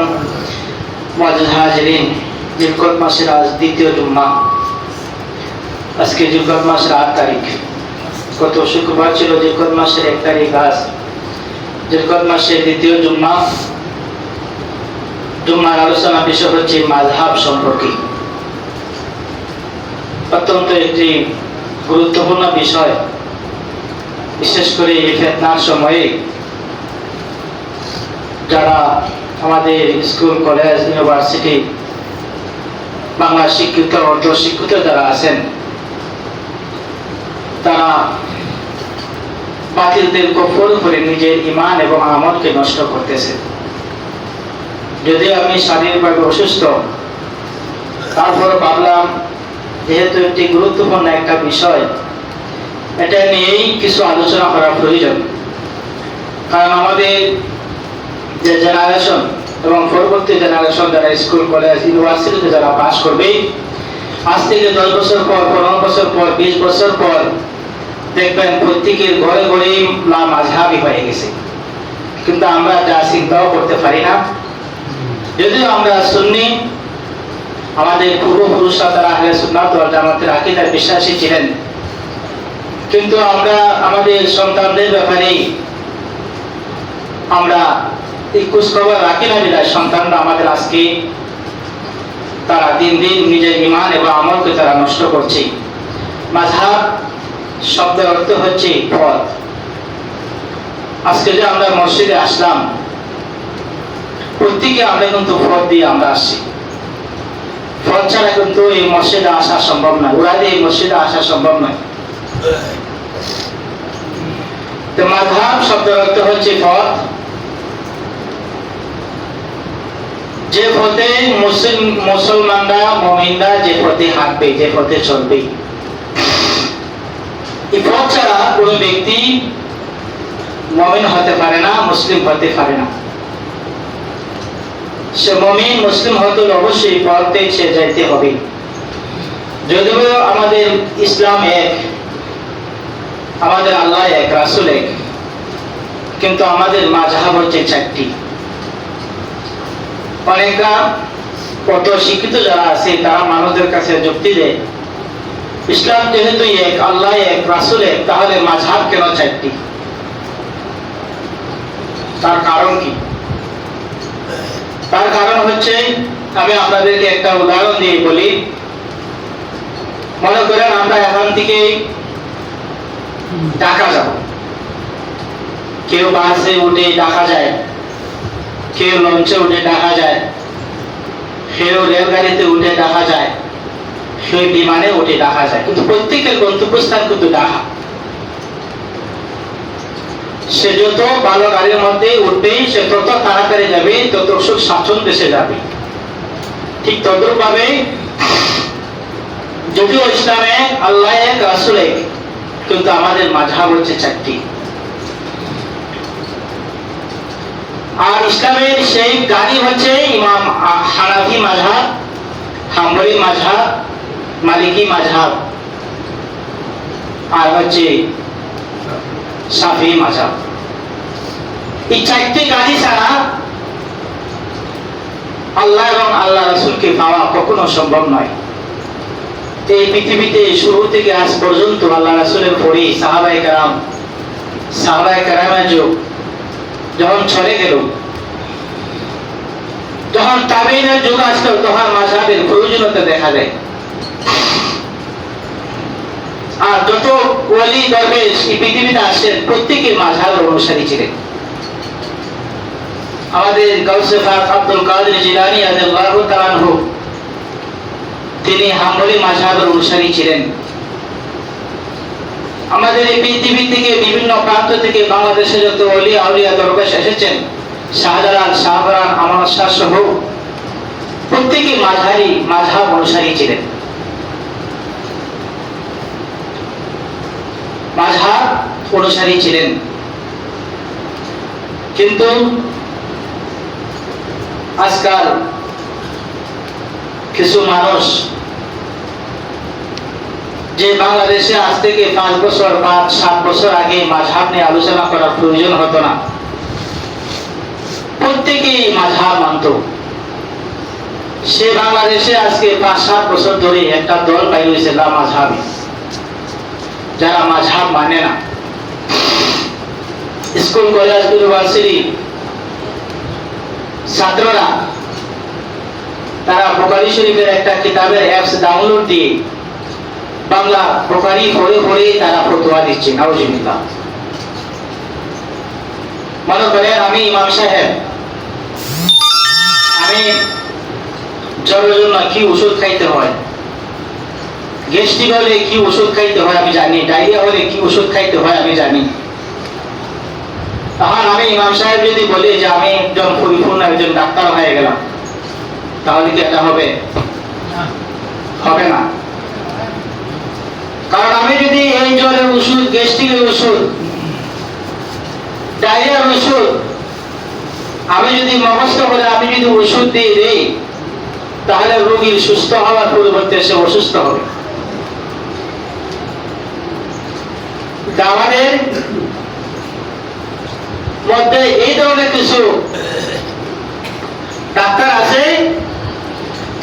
মুহতারাম মুআজ্জিজ হাজিরিন, জিলকদ মাসের আজ দ্বিতীয় জুম্মা। আজকে জিলকদ মাসের 8 তারিখ। গত শুক্রবার ছিল জিলকদ মাসের 1 তারিখ। আজ জিলকদ মাসের দ্বিতীয় জুম্মা। জুম্মার আলোচনা বিষয় হচ্ছে মাযহাব সম্পর্কে। অত্যন্ত একটি গুরুত্বপূর্ণ বিষয়, বিশেষ করে এই ফিতনার সময়ে যারা আমাদের স্কুল, কলেজ, ইউনিভার্সিটি, বাংলা শিক্ষিত, অর্ধ শিক্ষিত যারা আছেন, তারা বাতিলদের কফর করে নিজের ঈমান এবং আমলকে নষ্ট করতেছে। যদিও আমি শারীরিকভাবে অসুস্থ, তারপরে ভাবলাম যেহেতু একটি গুরুত্বপূর্ণ একটা বিষয়, এটা নিয়েই কিছু আলোচনা করা প্রয়োজন। কারণ আমাদের যে জেনারেশন এবং পরবর্তী জেনারেশন যারা স্কুল, কলেজ, ইউনিভার্সিটিতে যারা পাস করবে, আজ থেকে 10 বছর পর, 15 বছর পর, 20 বছর পর দেখবেন প্রত্যেকের ঘরে ঘরেই মাযহাবী হয়ে গেছে। কিন্তু আমরা যা চিন্তাও করতে পারি না। যদিও আমরা সুন্নি, আমাদের পূর্বপুরুষরা তারা আহলে সুন্নাত ওয়াল জামাতের আকীদায় বিশ্বাসী ছিলেন, কিন্তু আমরা আমাদের সন্তানদের ব্যাপারে আমরা এই খোঁজখবর রাখি না। বিদায় সন্তানরা আমাদের আজকে তারা দিন দিন নিজের ঈমান এবং আমলকে তারা নষ্ট করছে। মাযহাব শব্দের অর্থ হচ্ছে পথ। আজকে যে আমরা মসজিদে আসলাম, প্রত্যেকে আমরা কিন্তু পথ দিয়ে আমরা আসছি। পথ ছাড়া কিন্তু এই মসজিদে আসা সম্ভব নয়, ওরা দিয়ে এই মসজিদে আসা সম্ভব নয়। তো মাযহাব শব্দের অর্থ হচ্ছে পথ। যে পথে মুসলমানরা, মুমিনরা যে পথে হাঁটবে, যে পথে চলবে, এই পথ ছাড়া কোন ব্যক্তি মুমিন হতে পারে না, মুসলিম হতে পারে না। সে মুমিন, মুসলিম হতে অবশ্যই পথে সে যাইতে হবে। যদিও আমাদের ইসলাম এক, আমাদের আল্লাহ এক, রাসূল এক, কিন্তু আমাদের মাযহাব হচ্ছে 4টি। অনেকরা কত শিক্ষিত যারা আছে তারা মানুষদের কাছে যুক্তি দেয়, ইসলাম যেহেতু এক, আল্লাহ এক, রাসূল এক, তাহলে মাযহাব কেন 4টি? তার কারণ কি? তার কারণ হচ্ছে, আমি আপনাদেরকে একটা উদাহরণ দিয়ে বলি। মনে করেন আমরা এখান থেকে ঢাকা যাব, কেউ বাসে উঠে ঢাকা যায়, কেউ লঞ্চে উঠে ঢাকা যায়, কেউ রেলগাড়িতে উঠে ঢাকা যায়, কেউ বিমানে উঠে ঢাকা যায়, কিন্তু প্রত্যেকের গন্তব্যস্থান কিন্তু ঢাকা। সে যত ভালো গাড়ির মধ্যে উঠবে, সে তত তাড়াতাড়ি যাবে, তত সুখ স্বাচ্ছন্দ্যে সে যাবে। ঠিক তদ্রূপ ভাবে যদিও ইসলামে আল্লাহ এক, রাসূল এক, কিন্তু আমাদের মাযহাব হচ্ছে 4টি। আর ইসলামের সেই গাড়ি হচ্ছে ইমাম হানাফি মাযহাব, হাম্বলি মাযহাব, মালিকি মাযহাব, আর হচ্ছে শাফিঈ মাযহাব। এই 4টি গাড়ি ছাড়া আল্লাহ এবং আল্লাহ রাসূলকে পাওয়া কখনো সম্ভব নয়। এই পৃথিবীতে শুরু থেকে আজ পর্যন্ত আল্লাহ রাসূলের পরে সাহাবায়ে কেরামের যুগ যখন চলে গেল, যখন তাবেঈনের যুগ আসলো, তখন মাযহাবের প্রয়োজনীয়তা দেখা যায়। আর যত ওলি দরবেশ এই পৃথিবীতে আসেন, প্রত্যেকে মাযহাবের অনুসারী ছিলেন। আমাদের গাউসে পাক আব্দুল কাদের জিলানী রাদিয়াল্লাহু তাআলা আনহু, তিনি হাম্বলি মাযহাবের অনুসারী ছিলেন। আমাদের এই পৃথিবী থেকে বিভিন্ন প্রান্ত থেকে বাংলাদেশে যত ওলি আউলিয়া দরবেশ এসেছেন, শাহজালাল, শাহপরান, আমানত শাহ সহ প্রত্যেকে মাযহাব অনুসারী ছিলেন, মাযহাব অনুসারী ছিলেন। কিন্তু আজকাল কিছু মানুষ, যে বাংলাদেশে আজ থেকে 5 বছর, 5-7 বছর আগে মাযহাব নিয়ে আলোচনা করার প্রয়োজন হতো না, প্রত্যেকেই মাযহাব মানত। মানত, সে বাংলাদেশে আজকে 5-7 বছর ধরে একটা দল পাই হয়েছে লা মাযহাবী, যারা মাযহাব মানে না। স্কুল কলেজ ইউনিভার্সিটি ছাত্ররা তারা বুখারী শরীফের একটা কিতাবের অ্যাপস ডাউনলোড দিয়ে বাংলা বুখারী পড়ে পড়ে তারা ফতোয়া দিচ্ছে। নাউজুবিল্লাহ। মনে করেন আমি ইমাম সাহেব, আমি জ্বরের জন্য কি ওষুধ খাইতে হয়, গ্যাস্ট্রিক হলে কি ওষুধ খাইতে হয় আমি জানি, ডায়রিয়া হলে কি ওষুধ খাইতে হয় আমি জানি। তখন আমি ইমাম সাহেব যদি বলি যে আমি একজন পরিপূর্ণ একজন ডাক্তার হয়ে গেলাম, তাহলে কি এটা হবে? হবে না। কারণ আমি যদি এই জ্বরের ওষুধ, গ্যাস্ট্রিকের ওষুধ, ডায়রিয়ার ওষুধ আমি যদি মুখস্থ করে আমি যদি ওষুধ দিয়ে দিই, তাহলে রোগীর সুস্থ হওয়ার পরিবর্তে সে অসুস্থ হবে। আমাদের মধ্যে এই ধরনের কিছু ডাক্তার আছে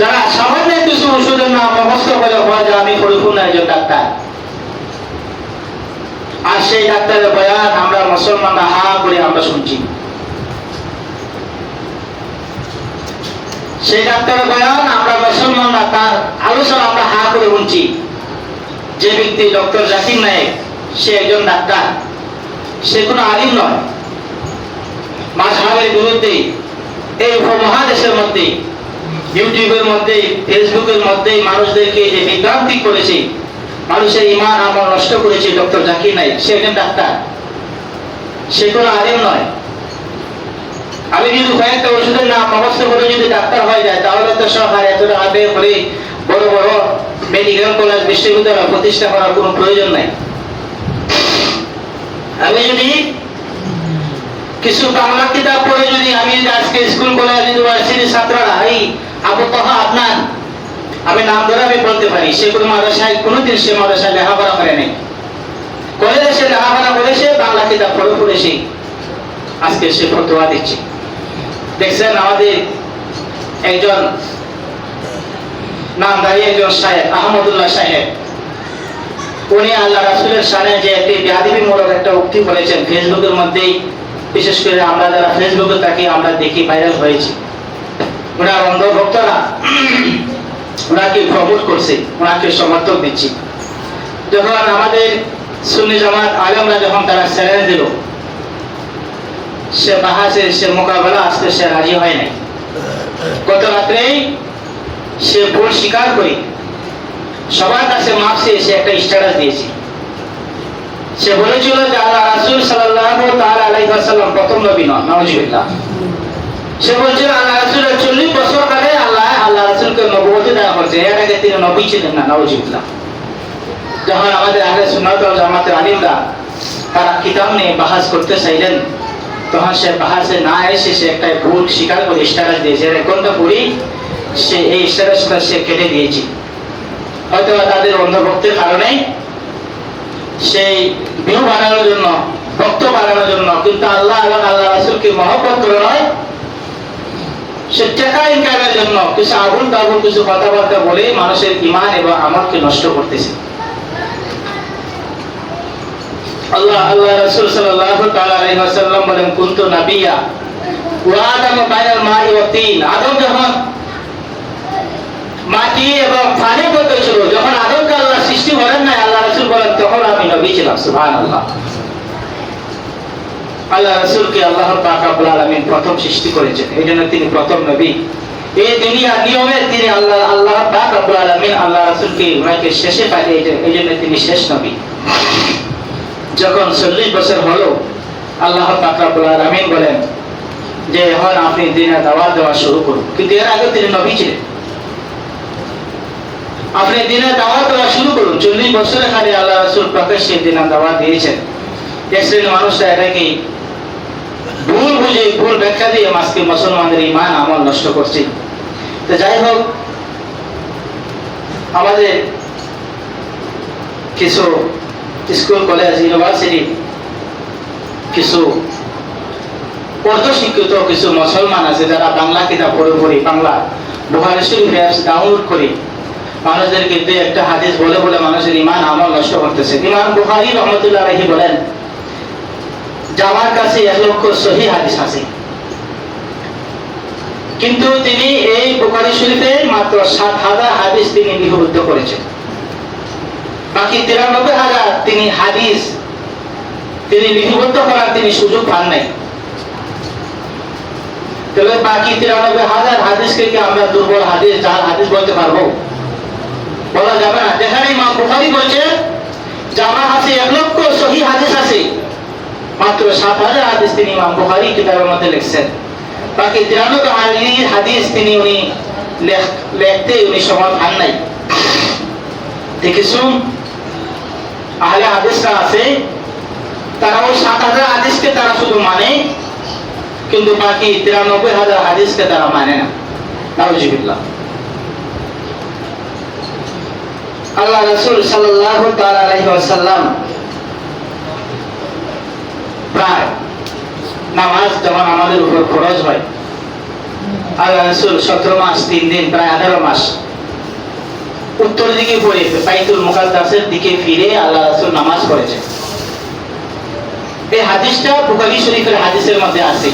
যারা সামান্য কিছু ওষুধের নাম মুখস্থ করে হয় যে আমি পরিপূর্ণ একজন ডাক্তার, আর সেই ডাক্তারের বয়ান আমরা মুসলমানরা হা করে আমরা শুনছি। সেই ডাক্তারের বয়ান আমরা মুসলমানরা তার আলোচনা আমরা হা করে শুনছি। যে ব্যক্তি ডক্টর জাকির নায়েক, সে একজন ডাক্তার, সে কোনো আলিম নয়। মাযহাবের বিরুদ্ধে এই উপমহাদেশের মধ্যে, ইউটিউবের মধ্যে, ফেসবুকের মধ্যে মানুষদেরকে যে বিভ্রান্তি করেছে, মানুষের ঈমান আমল নষ্ট করেছে ডক্টর জাকির নায়েক, সে একজন ডাক্তার, সে কোনো আলিম নয়। আমি যদি কয়েকটা ওষুধের নাম মুখস্থ করে যদি ডাক্তার হয়ে যায়, তাহলে তো সরকার এত টাকা ব্যয় করে বড় বড় মেডিকেল কলেজ, বিশ্ববিদ্যালয় প্রতিষ্ঠা করার কোনো প্রয়োজন নাই। আমি যদি কিছু বাংলা কিতাব পড়ে যদি আমি আজকে স্কুল কলেজ ইউনিভার্সিটির ছাত্ররা, এই আবু তাহা আদনান, আমি নাম ধরে আমি বলতে পারি, সে কোনো মাদ্রাসায় কোনোদিন সে মাদ্রাসায় লেখাপড়া করে নাই, কলেজে সে লেখাপড়া করেছে, বাংলা কিতাব পড়ে পড়েছে, আজকে সে ফতোয়া দিচ্ছে। দেখছেন আমাদের একজন নামধারী একজন সাহেব, আহমদুল্লাহ সাহেব, উনি আল্লাহ রাসূলের শানে যে একটি বেয়াদবিমূলক একটা উক্তি করেছেন, ফেসবুকের মধ্যেই, বিশেষ করে আমরা যারা ফেসবুকে থাকি আমরা দেখি ভাইরাল হয়েছে। ওনার অন্ধভক্তরা ওনাকে প্রমোট করছে, ওনাকে সমর্থন দিচ্ছে। যখন আমাদের সুন্নি জামাত আলেমরা যখন তারা চ্যালেঞ্জ দিল, সে বাহাসে, সে মোকাবেলা আসতে সে রাজি হয় নাই। গত রাত্রেই সে ভুল স্বীকার করে সবার কাছে মাপ চেয়ে সে একটা স্ট্যাটাস দিয়েছে। সে বলেছিল যে আল্লাহ রাসূল সাল্লাল্লাহু তাআলা আলাইহি ওয়াসাল্লাম প্রথম নবী নন। নাউজুবিল্লাহ। সে বলছিল আল্লাহ রাসূলের 40 বছর কালে আল্লাহ রাসূলকে নবুয়ত দেওয়া হয়েছে, এর আগে তিনি নবী ছিলেন না। নাউজুবিল্লাহ। যখন আমাদের আহলে সুন্নাত ওয়াল জামাতের আলিমরা তারা কিতাব নিয়ে বাহাস করতে চাইলেন, তখন সে বাহাসে না এসে সে একটা ভুল স্বীকার করে স্ট্যাটাস দিয়েছে। এক ঘন্টা পরেই সে এই স্ট্যাটাসটা সে কেটে দিয়েছে, হয়তো তাদের অন্ধভক্তের কারণে, সেই ভিউ বানানোর জন্য, ভক্ত বানানোর জন্য। কিন্তু আল্লাহ এবং আল্লাহ রাসূলকে মহব্বত করে নয়, সে টাকা ইনকামের জন্য কিছু আবুল তাবুল কিছু কথাবার্তা বলে মানুষের ঈমান এবং আমলকে নষ্ট করতেছে। আল্লাহ রাসূল সাল্লাল্লাহু তাআলা আলাইহি ওয়াসাল্লাম বলেন, কুনতু নাবিয়্যা ওয়া আদামু বাইনাল মাই ওয়া তিন। আদম যখন মাটি এবং পানি মধ্যে ছিল, যখন আদমকে আল্লাহ সৃষ্টি করেন নাই, আল্লাহ রাসূল বলেন তখন আমি নবী ছিলাম। সুবহানাল্লাহ। আল্লাহ রাসূলকে আল্লাহ পাক রব্বুল আলামিন প্রথম সৃষ্টি করেছেন, এইজন্য তিনি প্রথম নবী। এই দুনিয়ার নিয়মে তিনি আল্লাহ পাক রব্বুল আলামিন আল্লাহ রাসূলকে উনাকে শেষে পাঠিয়েছেন, এইজন্য তিনি শেষ নবী। যখন 40 বছর হলো, আল্লাহ পাক রব্বুল আলামিন বলেন যে এখন আপনি দ্বীনের দাওয়াত দেওয়া শুরু করুন। কিন্তু এর আগে তিনি নবী ছিলেন। আপনি দ্বীনের দাওয়াত দেওয়া শুরু করুন। 40 বছরে খালি আল্লাহ রাসূল প্রকাশ্যে দ্বীনের দাওয়াত দিয়েছেন। এক শ্রেণীর মানুষরা এটাকে ভুল বুঝে, ভুল ব্যাখ্যা দিয়ে আজকে মুসলমানদের ঈমান আমল নষ্ট করছে। তো যাই হোক, আমাদের কিছু স্কুল কলেজ ইউনিভার্সিটি কিছু অর্ধশিক্ষিত কিছু মুসলমান আছে যারা বাংলা কিতাব পড়ে বাংলা বুখারী শরীফ ডাউনলোড করে মানুষদেরকে দুই একটা হাদিস বলে বলে মানুষের ঈমান আমল নষ্ট করতেছে। ইমাম বুখারী রাহমাতুল্লাহ আলাইহি বলেন যে আমার কাছে 1 লক্ষ সহিহ হাদিস আছে, কিন্তু তিনি এই বুখারী শরীফে মাত্র 7,000 হাদিস তিনি লিপিবদ্ধ করেছেন। বাকি 93,000 তিনি হাদিস তিনি লিপিবদ্ধ করার তিনি সুযোগ পান নাই। তাহলে বাকি 93,000 হাদিসকে কি আমরা দুর্বল হাদিস, জাল হাদিস বলতে পারবো? বলা যাবে না। যেখানে ইমাম বুখারী বলছে যে আমার কাছে 1 লক্ষ সহিহ হাদিস আছে, মাত্র 7,000 হাদিস তিনি ইমাম বুখারী কিতাবের মধ্যে লিখছেন। বাকি 93 হাদিস তিনি উনি লিখতে উনি সময় পান নাই। দেখেছুন আহলে হাদিসরা আছে, তারা ওই 7,000 হাদিসকে তারা শুধু মানে, কিন্তু বাকি 93,000 হাদিসকে তারা মানে না। নাউজুবিল্লাহ। আল্লাহ রাসূল সাল্লাল্লাহু তাআলা আলাইহি ওয়াসাল্লাম প্রায় নামাজ যখন আমাদের উপর ফরজ হয়, আল্লাহ রাসূল 17 মাস 3 দিন প্রায় 18 মাস উত্তর দিকে পড়ে বাইতুল মুকাদ্দাসের দিকে ফিরে আল্লাহ রাসূল নামাজ পড়েছেন। এই হাদিসটা বুখারী শরীফের হাদিসের মধ্যে আছে।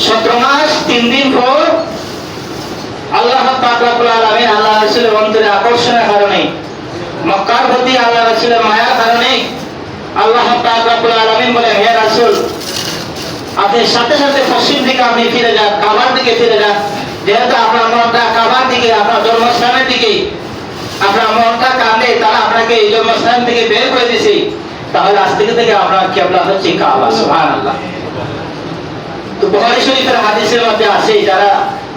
17 মাস 3 দিন পর আল্লাহ পাক রব্বুল আলামিন আল্লাহ রাসূলের অন্তরে আকর্ষণের কারণে, মক্কার প্রতি আল্লাহ রাসূলের মায়ার কারণে আল্লাহ পাক রব্বুল আলামিন বলেন, হে রাসূল আপনি সাথে সাথে পশ্চিম দিকে আপনি ফিরে যান, কাবার দিকে ফিরে যান। যেহেতু আপনার মনটা কাবার দিকে, আপনার জন্মস্থানের দিকে, আপনার মনটা কাঁদে, তারা আপনাকে এই জন্মস্থান থেকে বের করে দিয়েছে, তাহলে আজ থেকে আপনার কিবলা হচ্ছে কাবা। সুবহানাল্লাহ। তো বুখারী শরীফের হাদিসের মধ্যে আছে, যারা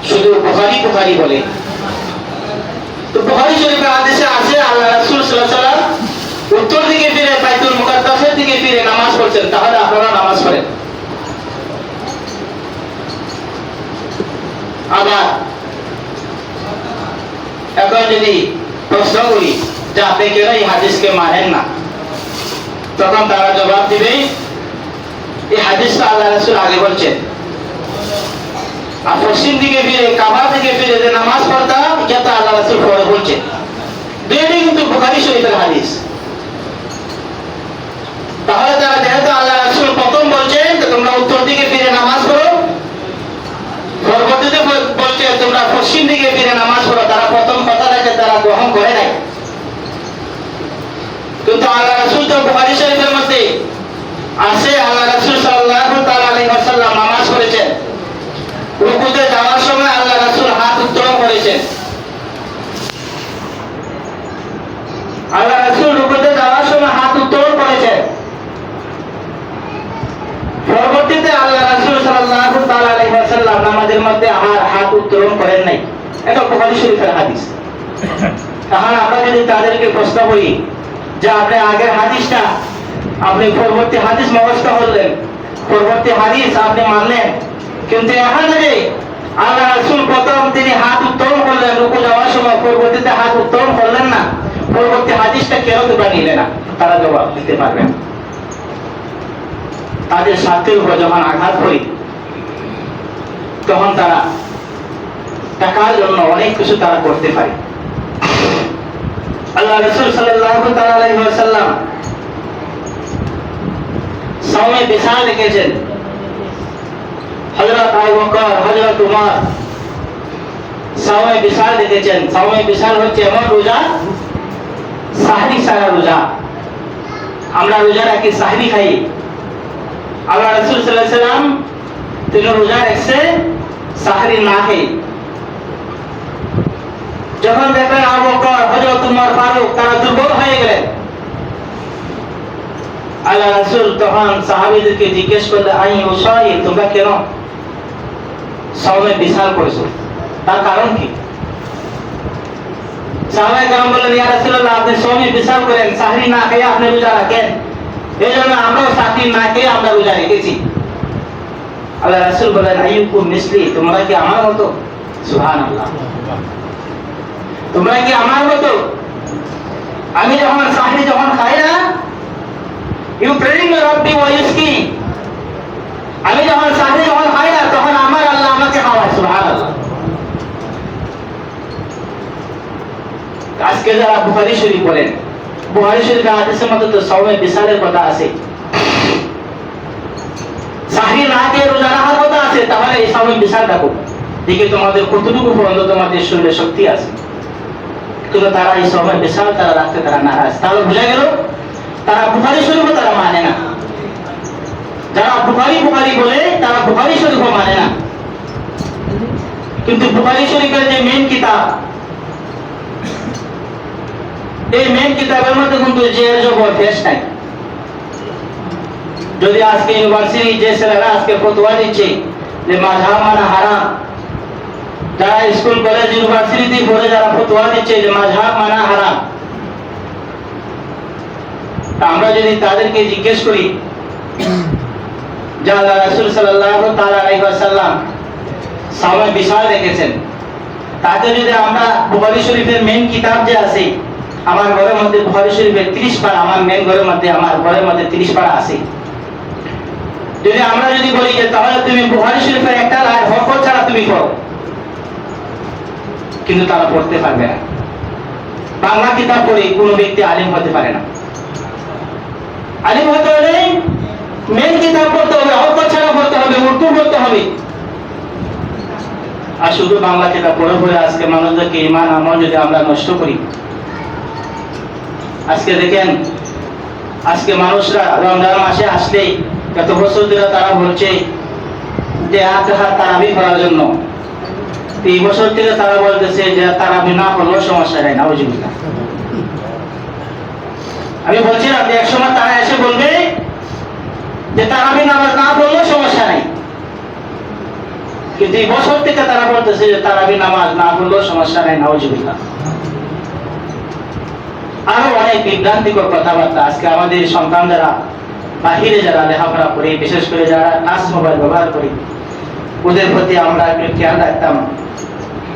শুধু বুখারী বলে, তো বুখারী শরীফের হাদিসে আছে আল্লাহ রাসূল সাল্লাল্লাহু আলাইহি ওয়াসাল্লাম উত্তর দিকে ফিরে বাইতুল মুকাদ্দাসের দিকে ফিরে নামাজ পড়ছেন। তাহলে আপনারা নামাজ পড়েন। আবার এখন যদি প্রশ্ন করি যে আপনি কেন এই হাদিসকে মানেন না, তখন তারা জবাব দিবে এই হাদিসটা আল্লাহ রাসূল আগে বলছেন, আর পশ্চিম দিকে ফিরে কাবা দিকে ফিরে যে নামাজ পড়তাম এটা আল্লাহ রাসূল পরে বলছেন। দুইটাই কিন্তু বুখারী শরীফের হাদিস। তাহলে তারা যেহেতু আল্লাহ রাসূল প্রথম বলছেন যে তোমরা উত্তর দিকে ফিরে নামাজ পড়ো, পরবর্তীতে বলছে তোমরা পশ্চিম দিকে ফিরে নামাজ পড়ো, তারা প্রথম কথাটাকে তারা গ্রহণ করে নাই। কিন্তু আল্লাহ রাসূল তো বুখারী শরীফের মধ্যে আছে আল্লাহ রাসূল সাল্লাল্লাহু তাআলা আলাইহি ওয়াসাল্লাম নামাজ পড়েছেন, রুকুতে যাওয়ার সময় আল্লাহ রাসূল হাত উত্তোলন করেছেন। আল্লাহ রাসূল রুকুতে যাওয়ার সময় হাত উত্তোলন করেছেন। পরবর্তীতে আল্লাহ রাসূল সাল্লাল্লাহু তাআলা আলাইহি ওয়াসাল্লাম নামাজের মধ্যে হাত উত্তোলন করেন নাই। এটা বুখারী শরীফের হাদিস। তাহলে আমরা যদি তাদেরকে প্রশ্ন করি যে আপনি আগের হাদিসটা আপনি পরবর্তী হাদিস মুখস্থ করলেন, পরবর্তী হাদিস আপনি মানলেন, কিন্তু এখানে আল্লাহ রাসূল প্রথম তিনি হাত উত্তোলন করলেন রুকু যাওয়ার সময়, পরবর্তীতে হাত উত্তোলন করলেন না, পরবর্তী হাদিসটা কেন তোমরা নিলে না? তারা জবাব দিতে পারবেন। তাদের স্বার্থের উপর যখন আঘাত করি, তখন তারা টাকার জন্য অনেক কিছু তারা করতে পারে। আল্লাহ রাসূল সাল্লাল্লাহু তাআলা আলাইহি ওয়াসাল্লাম সাওমে বিশাল লিখেছেন। হযরত আবু বকর, হযরত উমর সাওমে বিশাল লিখেছেন। সাওমে বিশাল হচ্ছে এমন রোজা, সাহরি সারা রোজা। আমরা রোজা রাখি, সাহরি খাই। আল্লাহ রাসূল সাল্লাল্লাহু আলাইহি ওয়াসাল্লাম তিনি রোজা রাখছে, সাহরি না খাই। যখন দেখলেন আবু বকর, হযরত উমর ফারুক তারা দুর্বল হয়ে গেলেন, আল্লাহ রাসূল তখন সাহাবীদেরকে জিজ্ঞেস করলেন, আই উসাই তোমরা কেন সাওমে বিশাল করেছো, তার কারণ কি? সাহাবায়ে কেরাম বললেন, ইয়া রাসূলুল্লাহ আপনি সাওমে বিশাল করেন, সাহরি না খেয়ে আপনি রোজা রাখেন, এইজন্য আমরাও সাহরি না খেয়ে আমরা রোজা রেখেছি। আল্লাহ রাসূল বলেন, আইয়ুকুম মিসলি তোমরা কি আমার মতো? সুবহানাল্লাহ। তোমরা কি আমার মতো? আমি যখন সাহরি যখন খাই না, ইউ প্রেরিং রব্বি ওয়া ইউসকি, আমি যখন চাকরি যখন হয় না তখন আমার আল্লাহ আমাকে খাওয়ায়, সুবহানাল্লাহ। আজকে যারা বুখারী শরীফ পড়েন, বুখারী শরীফের হাদিসের মধ্যে তো সাওমে বিসালের কথা আছে, সাহরি না খেয়ে রোজা রাখার কথা আছে। তাহলে এই সাওমে বিসাল রাখো, দেখে তোমাদের কতটুকু পর্যন্ত তোমাদের শরীরে শক্তি আছে। কিন্তু তারা এই সাওমে বিসাল তারা রাখতে তারা নারাজ। তাহলে বোঝা গেল তারা বুখারী শরীফও তারা মানে না। যারা বুখারী বুখারী বলে তারা বুখারী শরীফও মানে না। কিন্তু বুখারী শরীফের যে মেন কিতাব, এই মেন কিতাবের মধ্যে কিন্তু যে জবর ফেস নাই। যদি আজকে ইউনিভার্সিটি যে ছেলেরা আজকে ফতোয়া দিচ্ছে যে মাযহাব মানা হারাম, যারা স্কুল কলেজ ইউনিভার্সিটিতে পড়ে যারা ফতোয়া দিচ্ছে যে মাযহাব মানা হারাম, আমরা যদি তাদেরকে জিজ্ঞেস করি যে আল্লাহ রাসূল সাল্লাল্লাহু তাআলা আলাইহি ওয়াসাল্লাম সাওমে বিসাল রেখেছেন, তাতে যদি আমরা বুখারী শরীফের মেন কিতাব যে আছে, আমার ঘরের মধ্যে বুখারী শরীফের 30 পারা, আমার মেন ঘরের মধ্যে আমার ঘরের মধ্যে 30 পারা আছে, যদি আমরা যদি বলি যে তাহলে তুমি বুখারী শরীফের একটা হরফ ছাড়া তুমি পড়ো, কিন্তু তারা পড়তে পারবে না। বাংলা কিতাব পড়ে কোনো ব্যক্তি আলিম হতে পারে না। আলিম হতে হলে মেন কিতাব পড়তে হবে, হরফ ছাড়া পড়তে হবে, উর্দু পড়তে হবে। আর শুধু বাংলা কিতাব পড়ে পড়ে আজকে মানুষদেরকে ঈমান আমল যদি আমরা নষ্ট করি, আজকে দেখেন আজকে মানুষরা রমজান মাসে আসলেই গত বছর ধরে তারা বলছে যে তারাবি করার জন্য, এই বছর থেকে তারা বলতেছে যে তারাবি না করলেও সমস্যা নাই, নাউজুবিল্লাহ। আমি বলছিলাম যে এক সময় তারা এসে বলবে যে তারাবি নামাজ না পড়লেও সমস্যা নাই, কিন্তু এই বছর থেকে তারা বলতেছে যে তারাবি নামাজ না পড়লেও সমস্যা নাই, নাউজুবিল্লাহ। আরো অনেক বিভ্রান্তিকর কথাবার্তা আজকে আমাদের সন্তান যারা বাহিরে যারা লেখাপড়া করে, বিশেষ করে যারা টাচ মোবাইল ব্যবহার করে, ওদের প্রতি আমরা একটু খেয়াল রাখতাম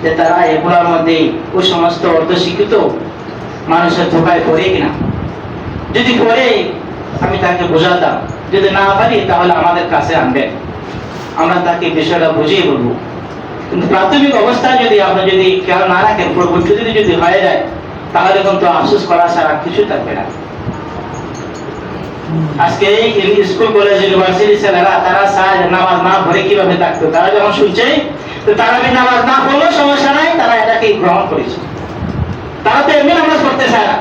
যে তারা এগুলোর মধ্যে ওই সমস্ত অর্ধশিক্ষিত মানুষের ধোকায় পড়ে কিনা। যদি পড়ে আমি তাকে বোঝাতাম, যদি না পারি তাহলে আমাদের কাছে আনবেন, আমরা তাকে বিষয়টা বুঝিয়ে বলবো। কিন্তু প্রাথমিক অবস্থায় যদি আমরা যদি খেয়াল না রাখেন, পরবর্তীতে যদি হয়ে যায় তাহলে কিন্তু আফসোস করা ছাড়া কিছু থাকবে না। আজকে স্কুল কলেজ ইউনিভার্সিটি ছেলেরা তারা চায় নামাজ না পড়ে কিভাবে থাকতো। তারা যখন শুনছে তারাবি নামাজ না পড়লেও সমস্যা নাই, তারা এটাকে গ্রহণ করেছে। তারা তো এমনি নামাজ পড়তে চায় না,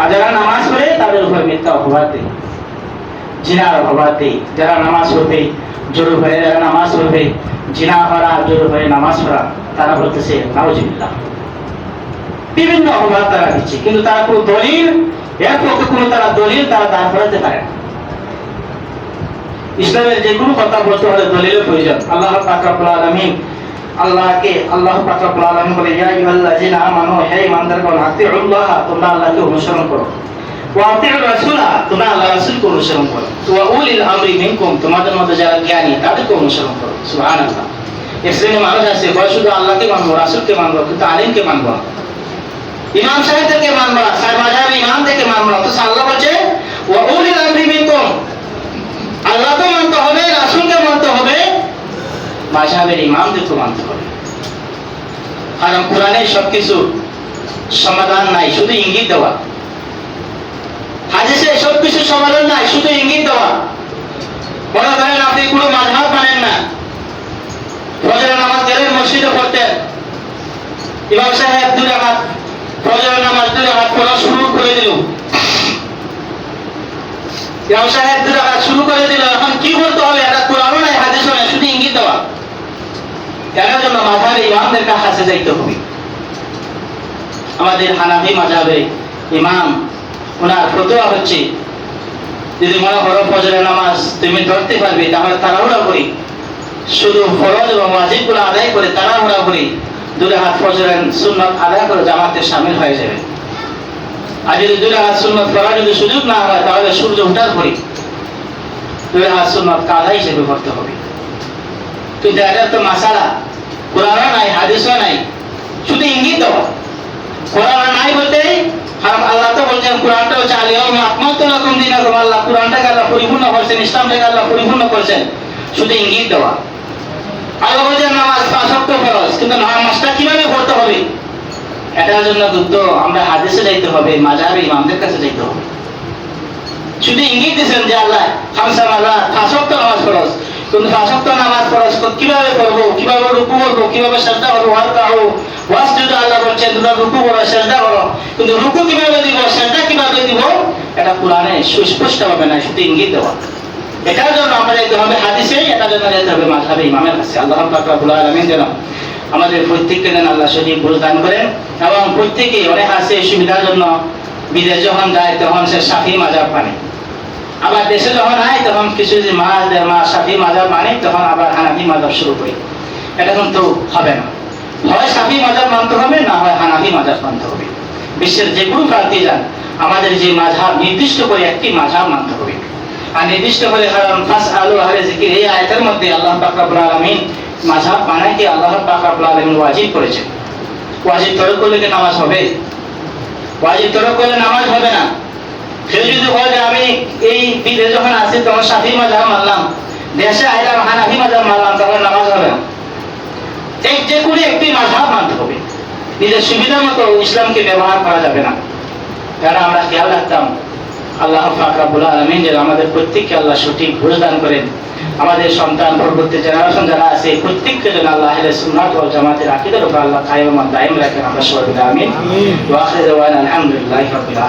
আর যারা নামাজ পড়ে তাদের উপর মিথ্যা অপবাদ দেয়, জিনার অপবাদ দেয়। যারা নামাজ পড়বে জোর হয়ে, যারা নামাজ পড়বে জিনা করা, জোর হয়ে নামাজ পড়া, তারা বলতেছে নাউজুবিল্লাহ। বিভিন্ন অপবাদ তারা দিচ্ছে, কিন্তু তারা কোনো দলিল, এর পক্ষে কোনো তারা দলিল তারা দাঁড় করাতে পারে না। ইসলামের যে কোনো কথা বলতে হলে দলিলের প্রয়োজন। আল্লাহ পাক রব্বুল আলামিন আল্লাহ পাক রব্বুল আলামিন বলে, ইয়া আইয়ুহাল্লাযিনা আমানু, হে ঈমানদারগণ, আতিউল্লাহ, তোমরা আল্লাহকে অনুসরণ করো, ওয়া আতিউর রাসূলা, তোমরা আল্লাহর রাসূলকে অনুসরণ করো, ওয়া উলিল আমরি মিনকুম, তোমাদের মধ্যে যারা জ্ঞানী তাদেরকে অনুসরণ করো। সুবহানাল্লাহ। এক শ্রেণীর মানুষ আছে বলে শুধু আল্লাহকে মানবো, রাসূলকে মানবো, কিন্তু আলিমকে মানবো না, ইমাম সাহেবদেরকে মানবো না, মাযহাবের ইমামদেরকে মানবো না। তো আল্লাহ বলছে ওয়া উলিল আমরি মিনকুম, আল্লাহকে মানতে হবে, রাসূলকে মানতে হবে, মাযহাবের ইমামদেরকে মানতে হবে। কারণ কোরআনে সবকিছু সমাধান নাই, শুধু ইঙ্গিত দেওয়া। হাদিসে সবকিছু সমাধান নাই, শুধু ইঙ্গিত দেওয়া। মনে করেন আপনি কোনো মাযহাব মানেন না, ফজরের নামাজ গেলেন মসজিদে পড়তেন, ইমাম সাহেব 2 রাকাত ফজরের নামাজ 2 রাকাত পড়া শুরু করে দিল, ইমাম সাহেব 2 রাকাত শুরু করে দিল। এখন কি করতে হবে? এটা কোরআনও নাই, হাদিসও নাই, শুধু ইঙ্গিত দেওয়া। এর জন্য মাযহাবের ইমামদের কাছে যাইতে হবে। আমাদের হানাফি মাযহাবের ইমাম, ওনার ফতোয়া হচ্ছে যদি মনে করো ফজরের নামাজ তুমি ধরতে পারবে, তাহলে তাড়াহুড়া করি শুধু ফরজ এবং ওয়াজিবগুলো আদায় করে তাড়াহুড়া করি 2 রাকাত ফজরের সুন্নাত আদায় করে জামাতে শামিল হয়ে যাবে। আর যদি 2 রাকাত সুন্নাত পড়ার যদি সুযোগ না হয়, তাহলে সূর্য ওঠার পরে 2 রাকাত সুন্নাত কাজা হিসেবে করতে হবে। কিন্তু এটা তো মাসালা, কোরআনও নাই, হাদিসও নাই, শুধু ইঙ্গিত দেওয়া। কোরআন নাই বলতে আর আল্লাহ তো বলছেন কোরআনটা হচ্ছে আল-ইয়াউমা আকমালতু লাকুম দীনাকুম, আল্লাহ কোরআনটাকে আল্লাহ পরিপূর্ণ করছেন, ইসলামটাকে আল্লাহ পরিপূর্ণ করছেন, শুধু ইঙ্গিত দেওয়া। আল্লাহ বলছেন নামাজ 5 ওয়াক্ত ফরজ, কিন্তু নামাজটা কিভাবে পড়তে হবে এটার জন্য যুদ্ধ আমরা হাদিসে যাইতে হবে, মাযহাবে ইমামদের কাছে যাইতে হবে। শুধু ইঙ্গিত দিয়েছেন যে আল্লাহ খামসা নামাজ 5 ওয়াক্ত নামাজ ফরজ, কিন্তু 5 ওয়াক্ত নামাজ ফরজ কিভাবে করব, কিভাবে রুকু করব, কিভাবে সিজদা করব, ওয়ারকাউ ওয়াসজুদ, আল্লাহ বলছেন তোমরা রুকু করো সিজদা করো, কিন্তু রুকু কিভাবে দিব, সিজদা কিভাবে দিব এটা কোরআনে সুস্পষ্ট হবে না, শুধু ইঙ্গিত দেওয়া। এটার জন্য আমরা যাইতে হবে হাদিসে, এটার জন্য যাইতে হবে মাযহাবে ইমামের কাছে। আল্লাহ পাক রব্বুল আলামিন যেন আমাদের প্রত্যেককে যেন আল্লাহ সঠিক বুঝ দান করেন, এবং প্রত্যেকে অনেক আছে সুবিধার জন্য বিদেশ যখন যায় তখন সে শাফি মাযহাব মানে, আবার দেশে যখন আয় তখন কিছু যে মাস 1.5 মাস শাফি মাযহাব মানে, তখন আবার হানাফি মাযহাব শুরু করি। এটা কিন্তু হবে না, হয় শাফি মাযহাব মানতে হবে, না হয় হানাফি মাযহাব মানতে হবে। বিশ্বের যে কোনো প্রান্তে যান আমাদের যে মাযহাব নির্দিষ্ট করে একটি মাযহাব মানতে হবে। আর নির্দিষ্ট করে কারণ ফাসআলু আহলে যিকর, এই আয়াতের মধ্যে আল্লাহ পাক রব্বুল আলামিন মাযহাব বানাইতে আল্লাহ পাক রব্বুল আলামিন ওয়াজিব করেছেন। ওয়াজিব তরক করলে কি নামাজ হবে? ওয়াজিব তরক করলে নামাজ হবে না। কেউ যদি বলে যে আমি এই বিদেশে যখন আসি তখন শাফি মাযহাব মানলাম, দেশে আইলাম হানাফি মাযহাব মানলাম, তখন নামাজ হবে না। এই যে কোনো একটি মাযহাব মানতে হবে, নিজের সুবিধা মতো ইসলামকে ব্যবহার করা যাবে না। যারা আমরা খেয়াল রাখতাম, আল্লাহ পাক রব্বুল আলামিন যেন আমাদের প্রত্যেককে আল্লাহ সঠিক বুঝ দান করেন, আমাদের সন্তান পরবর্তী জেনারেশন যারা আছে প্রত্যেককে যেন আল্লাহ আহলে সুন্নাত ওয়াল জামাতের আকীদার উপর আল্লাহ কায়েম ও দায়েম রাখেন। আমরা সবাই আমিন। ওয়া আখিরু দাওয়ানা আলহামদুলিল্লাহি রাব্বিল আলামিন।